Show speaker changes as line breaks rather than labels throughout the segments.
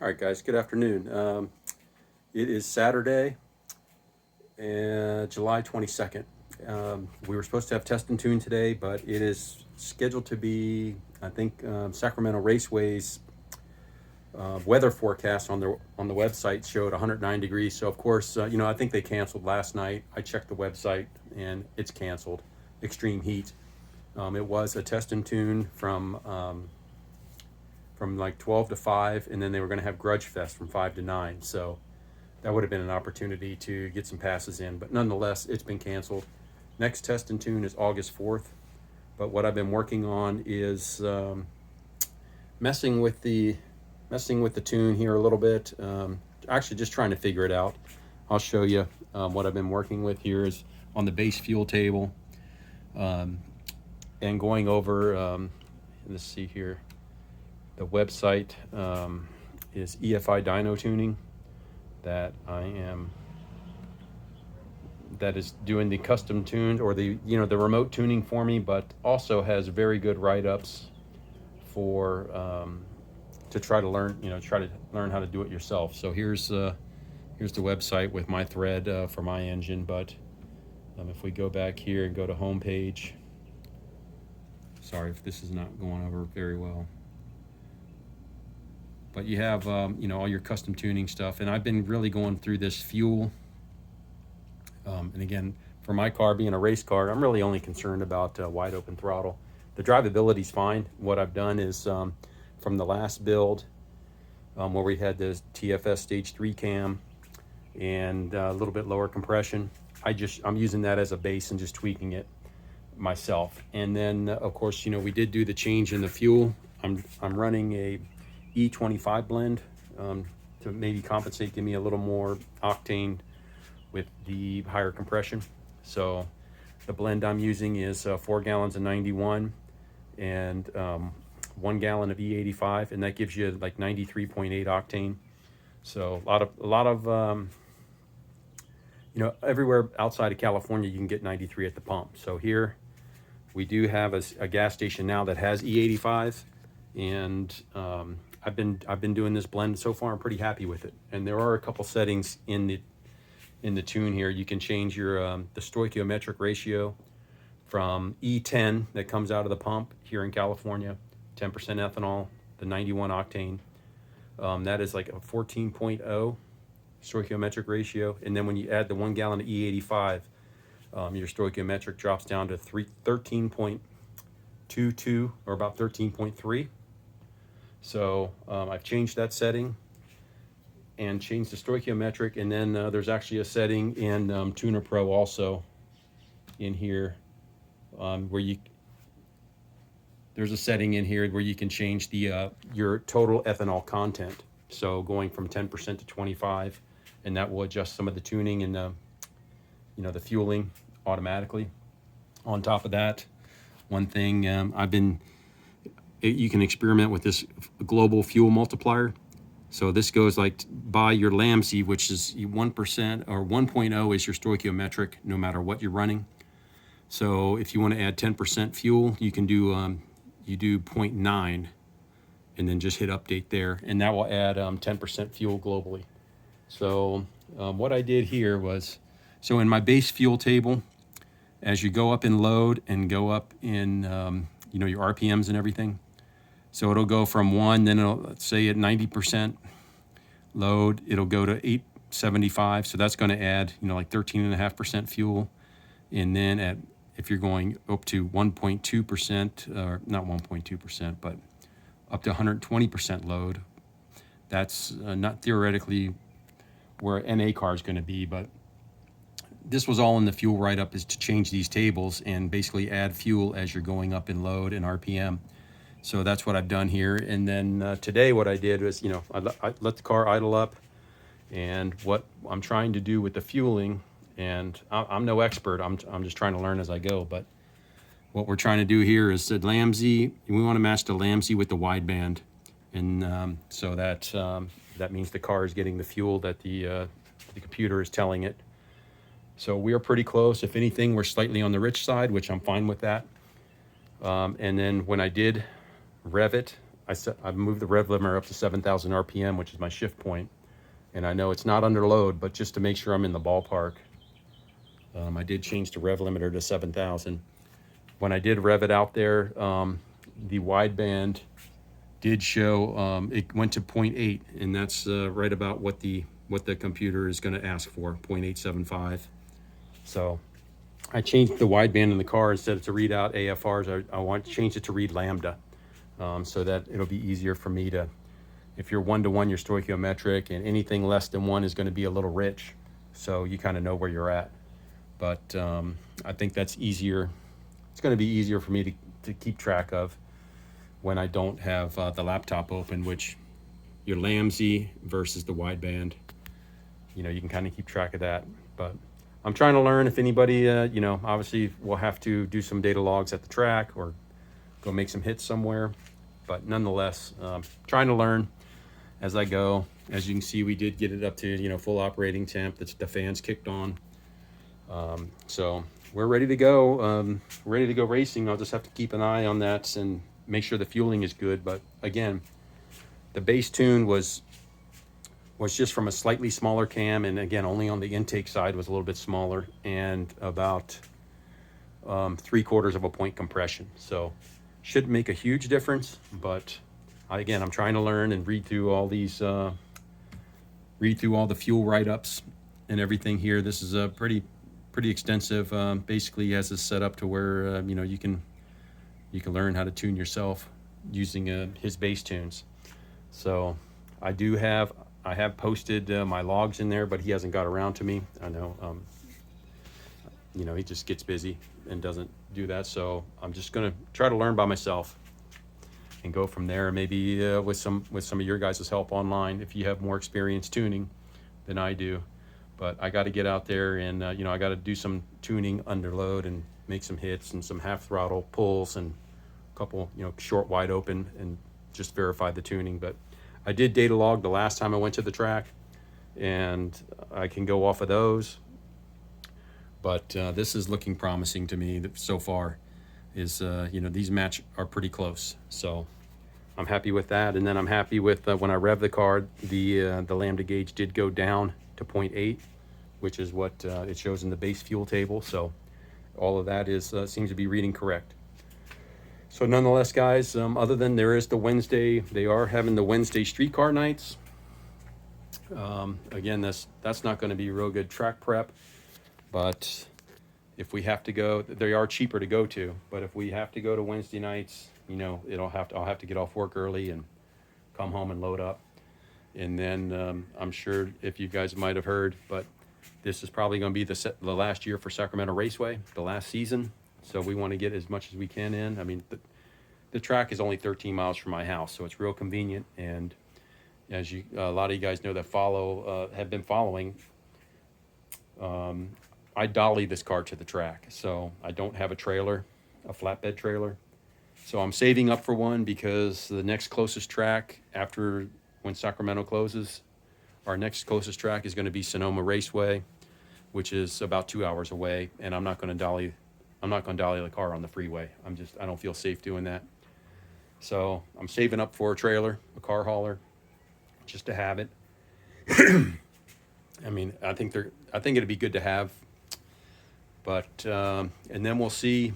All right, guys, good afternoon. It is Saturday, July 22nd. We were supposed to have test and tune today, but it is scheduled to be, I think, Sacramento Raceway's weather forecast on the website showed 109 degrees. So, of course, I think they canceled last night. I checked the website, and it's canceled. Extreme heat. It was a test and tune from like 12 to 5, and then they were going to have Grudge Fest from 5 to 9. So that would have been an opportunity to get some passes in. But nonetheless, it's been canceled. Next test and tune is August 4th. But what I've been working on is messing with the tune here a little bit. Actually, just trying to figure it out. I'll show you what I've been working with here is on the base fuel table, and going over. Let's see here. The website is EFI Dyno Tuning that is doing the custom tuned or the remote tuning for me, but also has very good write-ups for to try to learn how to do it yourself. So here's the website with my thread for my engine. But if we go back here and go to home page, sorry if this is not going over very well. But you have, all your custom tuning stuff. And I've been really going through this fuel. And again, for my car being a race car, I'm really only concerned about wide open throttle. The drivability's fine. What I've done is from the last build where we had the TFS Stage 3 cam and a little bit lower compression, I'm using that as a base and just tweaking it myself. And then, of course, we did do the change in the fuel. I'm running a E25 blend to maybe compensate, give me a little more octane with the higher compression. So the blend I'm using is 4 gallons of 91 and 1 gallon of E85, and that gives you like 93.8 octane. So a lot of everywhere outside of California you can get 93 at the pump. So here we do have a gas station now that has E85, and I've been doing this blend so far. I'm pretty happy with it. And there are a couple settings in the tune here. You can change your the stoichiometric ratio from E10 that comes out of the pump here in California, 10% ethanol, the 91 octane. That is like a 14.0 stoichiometric ratio. And then when you add the 1 gallon of E85, your stoichiometric drops down to 13.22 or about 13.3. So I've changed that setting and changed the stoichiometric, and then there's actually a setting in TunerPro also in here where there's a setting in here where you can change the your total ethanol content. So going from 10% to 25, and that will adjust some of the tuning and the fueling automatically. On top of that, one thing you can experiment with this global fuel multiplier. So this goes like by your LAMSI, which is 1% or 1.0 is your stoichiometric no matter what you're running. So if you want to add 10% fuel, you can do 0.9 and then just hit update there, and that will add 10% fuel globally. So what I did here was, so in my base fuel table, as you go up in load and go up in your RPMs and everything, so it'll go from 1, then let's say at 90% load, it'll go to 875. So that's going to add, like 13.5% fuel. And then if you're going up to 1.2%, or not 1.2%, but up to 120% load, that's not theoretically where an NA car is going to be, but this was all in the fuel write-up, is to change these tables and basically add fuel as you're going up in load and RPM. So that's what I've done here. And then today what I did was, I let the car idle up, and what I'm trying to do with the fueling, and I'm no expert, I'm just trying to learn as I go, but what we're trying to do here is the LAMSI, we want to match the LAMSI with the wideband. And so that means the car is getting the fuel that the computer is telling it. So we are pretty close. If anything, we're slightly on the rich side, which I'm fine with that. And then when I did rev it, I moved the rev limiter up to 7,000 RPM, which is my shift point. And I know it's not under load, but just to make sure I'm in the ballpark, I did change the rev limiter to 7,000. When I did rev it out there, the wideband did show, it went to 0.8, and that's right about what the computer is going to ask for, 0.875. So I changed the wideband in the car. Instead of to read out AFRs, I want to change it to read lambda, so that it'll be easier for me to, if you're 1-to-1, you're stoichiometric, and anything less than 1 is going to be a little rich, so you kind of know where you're at. But I think that's easier. It's going to be easier for me to keep track of when I don't have the laptop open, which your LAMZ versus the wideband, you know, you can kind of keep track of that. But I'm trying to learn. If anybody, you know, obviously we'll have to do some data logs at the track or go make some hits somewhere. But nonetheless, trying to learn as I go. As you can see, we did get it up to, you know, full operating temp. The fans kicked on. So we're ready to go. Ready to go racing. I'll just have to keep an eye on that and make sure the fueling is good. But again, the base tune was just from a slightly smaller cam, and again, only on the intake side was a little bit smaller, and about 3/4 of a point compression. So shouldn't make a huge difference, but again, I'm trying to learn and read through all these, read through all the fuel write-ups and everything here. This is a pretty extensive. Basically has this set up to where you know, you can learn how to tune yourself using his base tunes. So I have posted my logs in there, but he hasn't got around to me. I know, you know, he just gets busy and doesn't do that. So I'm just gonna try to learn by myself and go from there. Maybe with some of your guys' help online, if you have more experience tuning than I do. But I got to get out there and you know, I got to do some tuning under load and make some hits and some half throttle pulls and a couple, you know, short wide open, and just verify the tuning. But I did data log the last time I went to the track, and I can go off of those. But this is looking promising to me so far. Is you know, these match are pretty close, so I'm happy with that. And then I'm happy with when I rev the car, the lambda gauge did go down to 0.8, which is what it shows in the base fuel table. So all of that is seems to be reading correct. So nonetheless, guys, other than there is the Wednesday, they are having the Wednesday streetcar nights. Again, that's not going to be real good track prep, but if we have to go, they are cheaper to go to. But if we have to go to Wednesday nights, you know, I'll have to get off work early and come home and load up. And then I'm sure if you guys might have heard, but this is probably going to be the last year for Sacramento Raceway, the last season. So we want to get as much as we can in. I mean, the track is only 13 miles from my house, so it's real convenient. And as you, a lot of you guys know that have been following, I dolly this car to the track. So I don't have a trailer, a flatbed trailer. So I'm saving up for one, because the next closest track after when Sacramento closes, our next closest track is going to be Sonoma Raceway, which is about 2 hours away. And I'm not going to dolly the car on the freeway. I don't feel safe doing that. So I'm saving up for a trailer, a car hauler, just to have it. I mean, I think it'd be good to have, but, and then we'll see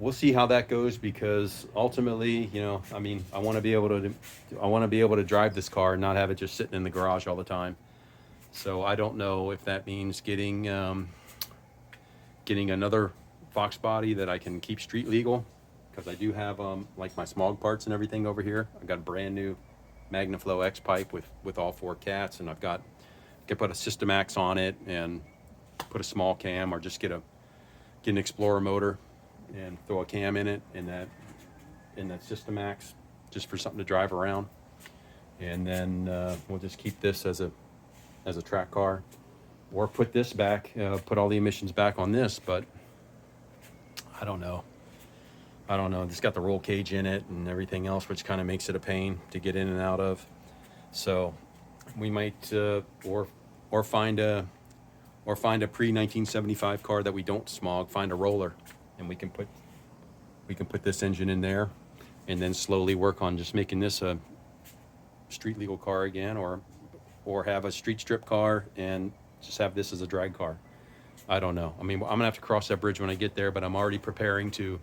how that goes, because ultimately, you know, I mean, I want to be able to drive this car and not have it just sitting in the garage all the time. So I don't know if that means getting another Fox body that I can keep street legal, because I do have like my smog parts and everything over here. I've got a brand new MagnaFlow X pipe with all 4 cats, and I can put a Systemax on it and put a small cam, or just get an Explorer motor and throw a cam in it, in that Systemax, just for something to drive around. And then we'll just keep this as a track car, or put this back, put all the emissions back on this. But I don't know. It's got the roll cage in it and everything else, which kind of makes it a pain to get in and out of. So we might or find a pre-1975 car that we don't smog, find a roller, and we can put this engine in there, and then slowly work on just making this a street legal car again, or have a street strip car and just have this as a drag car. I don't know. I mean, I'm gonna have to cross that bridge when I get there, but I'm already preparing to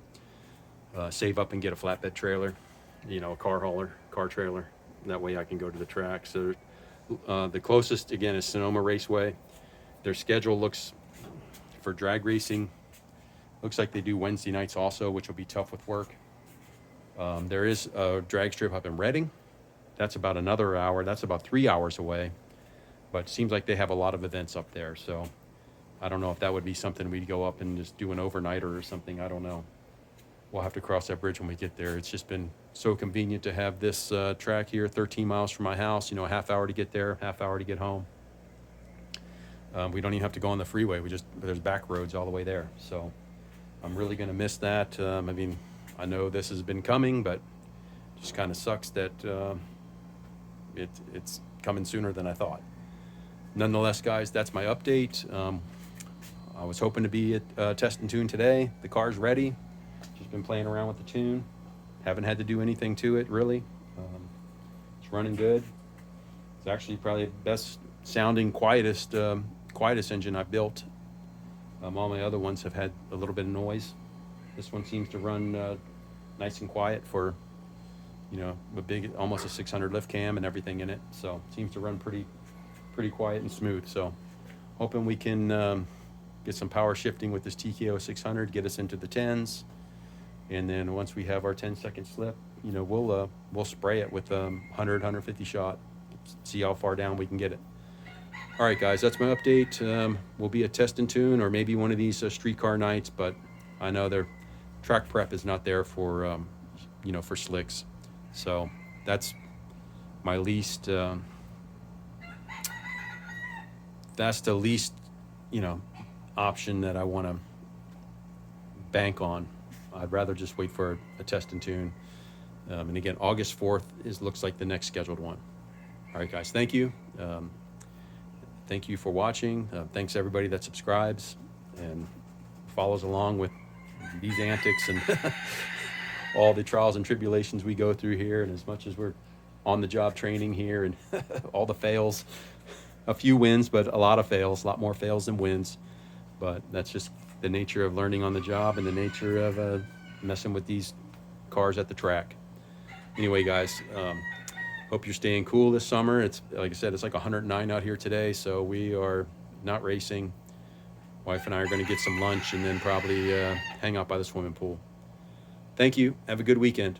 save up and get a flatbed trailer, you know, a car hauler, car trailer. That way I can go to the track. So the closest, again, is Sonoma Raceway. Their schedule looks, for drag racing, looks like they do Wednesday nights also, which will be tough with work. There is a drag strip up in Reading. That's about another hour. That's about 3 hours away. But it seems like they have a lot of events up there. So I don't know if that would be something we'd go up and just do an overnighter or something. I don't know. We'll have to cross that bridge when we get there. It's just been so convenient to have this track here, 13 miles from my house, you know, a half hour to get there, half hour to get home. We don't even have to go on the freeway. There's back roads all the way there. So I'm really going to miss that. I mean, I know this has been coming, but it just kind of sucks that it's coming sooner than I thought. Nonetheless, guys, that's my update. I was hoping to be at Test and Tune today. The car's ready. Just been playing around with the tune. Haven't had to do anything to it, really. It's running good. It's actually probably the best sounding, quietest engine I've built. All my other ones have had a little bit of noise. This one seems to run nice and quiet for, you know, a big, almost a 600 lift cam and everything in it. So it seems to run pretty quiet and smooth. So hoping we can get some power shifting with this TKO 600, get us into the 10s. And then once we have our 10-second slip, you know, we'll spray it with 100, 150 shot, see how far down we can get it. All right, guys, that's my update. We'll be at Test and Tune or maybe one of these streetcar nights, but I know their track prep is not there for, you know, for slicks. So that's my least, that's the least, you know, option that I want to bank on. I'd rather just wait for a Test and Tune. And again, August 4th looks like the next scheduled one. All right, guys, thank you. Thank you for watching. Thanks everybody that subscribes and follows along with these antics and all the trials and tribulations we go through here. And as much as we're on the job training here and all the fails, a few wins, but a lot of fails, a lot more fails than wins. But that's just the nature of learning on the job and the nature of messing with these cars at the track. Anyway, guys, hope you're staying cool this summer. It's, like I said, it's like 109 out here today, so we are not racing. Wife and I are going to get some lunch and then probably hang out by the swimming pool. Thank you. Have a good weekend.